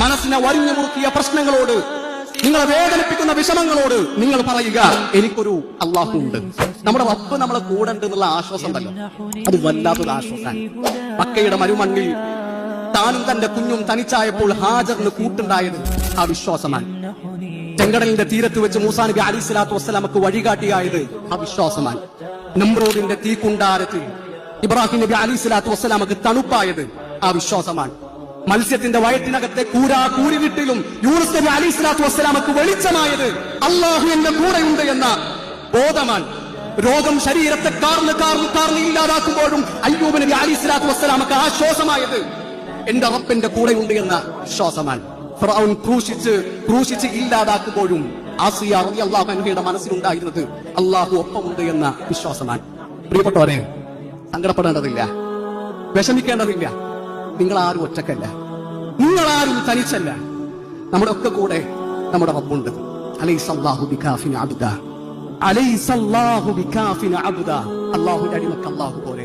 മനസ്സിനെ വരിഞ്ഞു മുറുക്കിയ പ്രശ്നങ്ങളോട്, നിങ്ങളെ വേദനിപ്പിക്കുന്ന വിഷമങ്ങളോട് നിങ്ങൾ പറയുക, എനിക്കൊരു അള്ളാഹു ഉണ്ട്, നമ്മുടെ റബ്ബ് നമ്മളെ കൂടെ ഉണ്ട് എന്നുള്ള ആശ്വാസം ഉണ്ടല്ലോ, അത് വല്ലാത്തൊരു ആശ്വാസമാണ്. മക്കയുടെ മരുമണ്ണിൽ താനും തന്റെ കുഞ്ഞും തനിച്ചായപ്പോൾ ഹാജറിന് കൂട്ടുണ്ടായത് ആ വിശ്വാസമാണ്. ചെങ്കടലിന്റെ തീരത്ത് വെച്ച് മൂസാ നബി അലൈഹി സ്വലാത്തു വസ്സലാമക്ക് വഴികാട്ടിയായത് ആ വിശ്വാസമാണ്. നമ്രൂദിന്റെ തീക്കുണ്ടാരത്തിൽ ഇബ്രാഹിം നബി അലൈഹി സ്വലാത്തു വസ്സലാമക്ക് തണുപ്പായത് ആ വിശ്വാസമാണ്. മത്സ്യത്തിന്റെ വയറ്റിനകത്തെ കൂരിവിട്ടിലും യൂനുസ് നബി അലൈഹി സ്വലാത്തു വസ്സലാമക്ക് വെളിച്ചമായത് അള്ളാഹു എന്റെ കൂടെയുണ്ട് എന്ന ബോധമാണ്. രോഗം ശരീരത്തെ കാർന്ന് ഇല്ലാതാക്കുമ്പോഴും അയ്യൂബ് നബി അലൈഹി സ്വലാത്തു വസ്സലാമക്ക് ആശ്വാസമായത് എന്റെ റബ്ബിന്റെ കൂടെയുണ്ട് എന്ന വിശ്വാസമാണ്. ഫിർഔൻ ക്രൂശിച്ച് ഇല്ലാതാക്കുമ്പോഴും ആസിയ റളിയല്ലാഹു അൻഹയുടെ മനസ്സിലുണ്ടായിരുന്നത് അള്ളാഹു ഒപ്പമുണ്ട് എന്ന വിശ്വാസമാണ്. പ്രിയപ്പെട്ടവരെ, സങ്കടപ്പെടേണ്ടതില്ല, വിഷമിക്കേണ്ടതില്ല. നിങ്ങളാരും ഒറ്റക്കല്ല, നിങ്ങളാരും തനിച്ചല്ല. നമ്മുടെ ഒക്കെ കൂടെ നമ്മുടെ റബ്ബുണ്ട്. അലൈസല്ലാഹു ബികാഫിൻ അബ്ദാ, അലൈസല്ലാഹു ബികാഫിൻ അബ്ദാ. അല്ലാഹുവിന്റെ അടിമക്ക് അല്ലാഹു പോലെ